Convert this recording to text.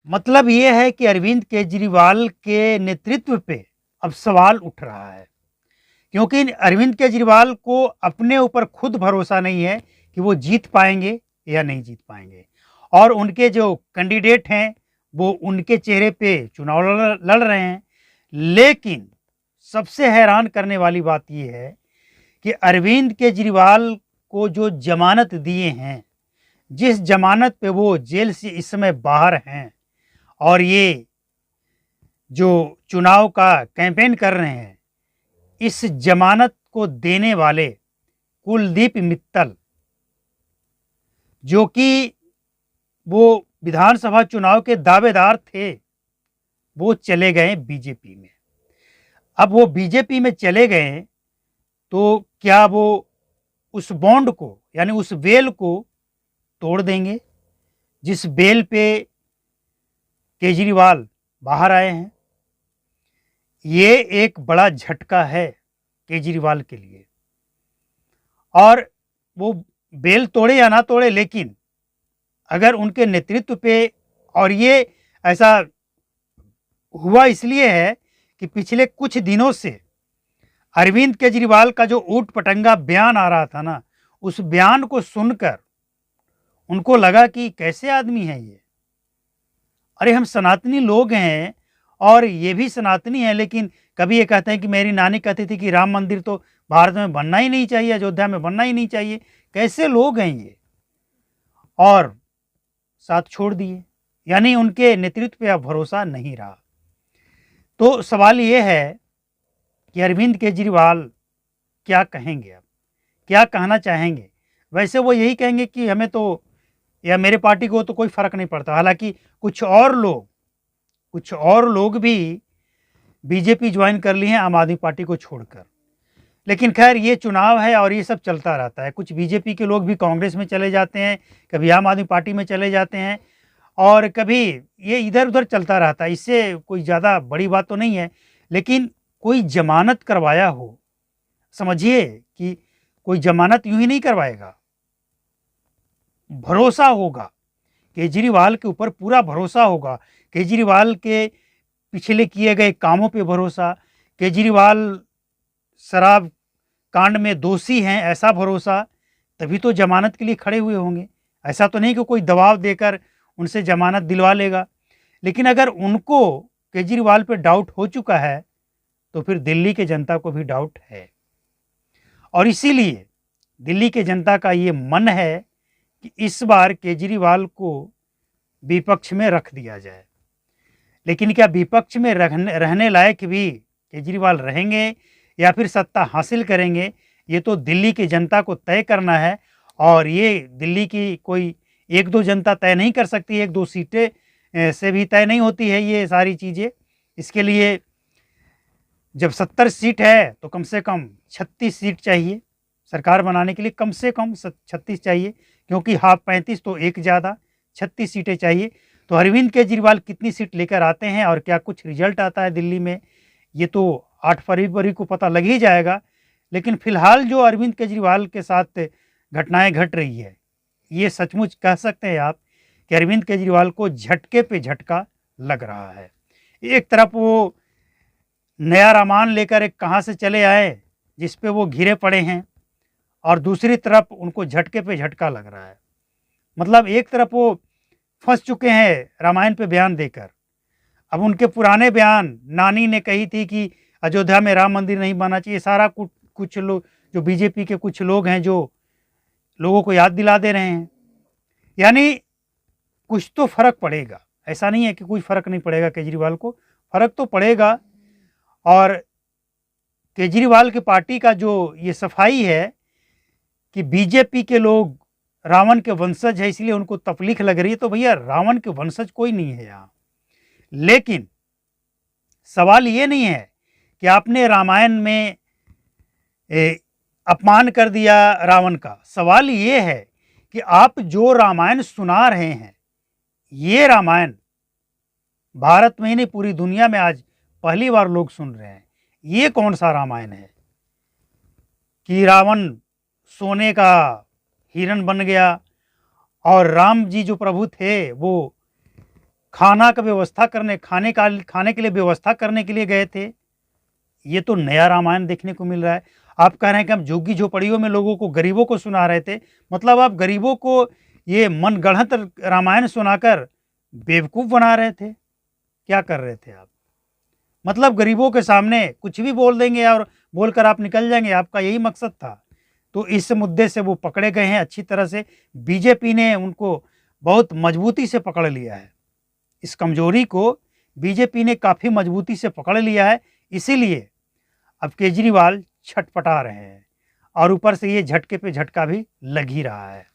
मतलब ये है कि अरविंद केजरीवाल के नेतृत्व पे अब सवाल उठ रहा है, क्योंकि अरविंद केजरीवाल को अपने ऊपर खुद भरोसा नहीं है कि वो जीत पाएंगे या नहीं जीत पाएंगे, और उनके जो कैंडिडेट हैं वो उनके चेहरे पे चुनाव लड़ रहे हैं। लेकिन सबसे हैरान करने वाली बात ये है कि अरविंद केजरीवाल को जो जमानत दिए हैं, जिस जमानत पे वो जेल से इस समय बाहर हैं, और ये जो चुनाव का कैंपेन कर रहे हैं, इस जमानत को देने वाले कुलदीप मित्तल, जो कि वो विधानसभा चुनाव के दावेदार थे, वो चले गए बीजेपी में। अब वो बीजेपी में चले गए तो क्या वो उस बॉन्ड को, यानी उस बेल को तोड़ देंगे जिस बेल पे केजरीवाल बाहर आए हैं? ये एक बड़ा झटका है केजरीवाल के लिए। और वो बेल तोड़े या ना तोड़े, लेकिन अगर उनके नेतृत्व पे, और ये ऐसा हुआ इसलिए है कि पिछले कुछ दिनों से अरविंद केजरीवाल का जो ऊट पटंगा बयान आ रहा था ना, उस बयान को सुनकर उनको लगा कि कैसे आदमी है ये। अरे हम सनातनी लोग हैं और ये भी सनातनी है, लेकिन कभी ये कहते हैं कि मेरी नानी कहती थी कि राम मंदिर तो भारत में बनना ही नहीं चाहिए, अयोध्या में बनना ही नहीं चाहिए। कैसे लोग हैं ये, और साथ छोड़ दिए, यानी उनके नेतृत्व पे अब भरोसा नहीं रहा। तो सवाल ये है कि अरविंद केजरीवाल क्या कहेंगे, अब क्या कहना चाहेंगे? वैसे वो यही कहेंगे कि हमें तो, या मेरे पार्टी को तो कोई फर्क नहीं पड़ता। हालांकि कुछ और लोग भी बीजेपी ज्वाइन कर ली हैं आम आदमी पार्टी को छोड़कर। लेकिन खैर ये चुनाव है और ये सब चलता रहता है। कुछ बीजेपी के लोग भी कांग्रेस में चले जाते हैं, कभी आम आदमी पार्टी में चले जाते हैं, और कभी ये इधर उधर चलता रहता है। इससे कोई ज़्यादा बड़ी बात तो नहीं है। लेकिन कोई जमानत करवाया हो, समझिए कि कोई जमानत यूं ही नहीं करवाएगा, भरोसा होगा केजरीवाल के ऊपर, पूरा भरोसा होगा। केजरीवाल के पिछले किए गए कामों पे भरोसा, केजरीवाल शराब कांड में दोषी हैं ऐसा भरोसा, तभी तो जमानत के लिए खड़े हुए होंगे। ऐसा तो नहीं कि कोई दबाव देकर उनसे जमानत दिलवा लेगा। लेकिन अगर उनको केजरीवाल पे डाउट हो चुका है तो फिर दिल्ली के जनता को भी डाउट है, और इसीलिए दिल्ली के जनता का ये मन है कि इस बार केजरीवाल को विपक्ष में रख दिया जाए। लेकिन क्या विपक्ष में रहने लायक भी केजरीवाल रहेंगे या फिर सत्ता हासिल करेंगे, ये तो दिल्ली की जनता को तय करना है। और ये दिल्ली की कोई एक दो जनता तय नहीं कर सकती, एक दो सीटें से भी तय नहीं होती है ये सारी चीज़ें। इसके लिए जब 70 सीट है तो कम से कम 36 सीट चाहिए सरकार बनाने के लिए, कम से कम 36 चाहिए, क्योंकि हाफ 35 तो एक ज़्यादा, 36 सीटें चाहिए। तो अरविंद केजरीवाल कितनी सीट लेकर आते हैं और क्या कुछ रिजल्ट आता है दिल्ली में, ये तो 8 फरवरी को पता लग ही जाएगा। लेकिन फिलहाल जो अरविंद केजरीवाल के साथ घटनाएं घट रही है, ये सचमुच कह सकते हैं आप कि अरविंद केजरीवाल को झटके पे झटका लग रहा है। एक तरफ वो नया रामायण लेकर एक कहाँ से चले आए जिस पे वो घिरे पड़े हैं, और दूसरी तरफ उनको झटके पे झटका लग रहा है। मतलब एक तरफ वो फंस चुके हैं रामायण पे बयान देकर। अब उनके पुराने बयान, नानी ने कही थी कि अयोध्या में राम मंदिर नहीं बनना चाहिए, सारा कुछ लोग जो बीजेपी के कुछ लोग हैं जो लोगों को याद दिला दे रहे हैं। यानी कुछ तो फर्क पड़ेगा, ऐसा नहीं है कि कोई फर्क नहीं पड़ेगा केजरीवाल को, फर्क तो पड़ेगा। और केजरीवाल की पार्टी का जो ये सफाई है कि बीजेपी के लोग रावण के वंशज है, इसलिए उनको तकलीफ लग रही है, तो भैया रावण के वंशज कोई नहीं है यहाँ। लेकिन सवाल ये नहीं है कि आपने रामायण में अपमान कर दिया रावण का। सवाल ये है कि आप जो रामायण सुना रहे हैं, ये रामायण भारत में ही नहीं पूरी दुनिया में आज पहली बार लोग सुन रहे हैं। ये कौन सा रामायण है कि रावण सोने का हिरण बन गया और राम जी जो प्रभु थे वो खाना का व्यवस्था करने खाने के लिए व्यवस्था करने के लिए गए थे। ये तो नया रामायण देखने को मिल रहा है। आप कह रहे हैं कि हम झुग्गी झोपड़ियों में लोगों को, गरीबों को सुना रहे थे। मतलब आप गरीबों को ये मनगढ़ंत रामायण सुनाकर बेवकूफ़ बना रहे थे। क्या कर रहे थे आप? मतलब गरीबों के सामने कुछ भी बोल देंगे और बोलकर आप निकल जाएँगे, आपका यही मकसद था। तो इस मुद्दे से वो पकड़े गए हैं अच्छी तरह से। बीजेपी ने उनको बहुत मजबूती से पकड़ लिया है। इस कमजोरी को बीजेपी ने काफ़ी मजबूती से पकड़ लिया है, इसीलिए अब केजरीवाल छटपटा रहे हैं और ऊपर से ये झटके पे झटका भी लग ही रहा है।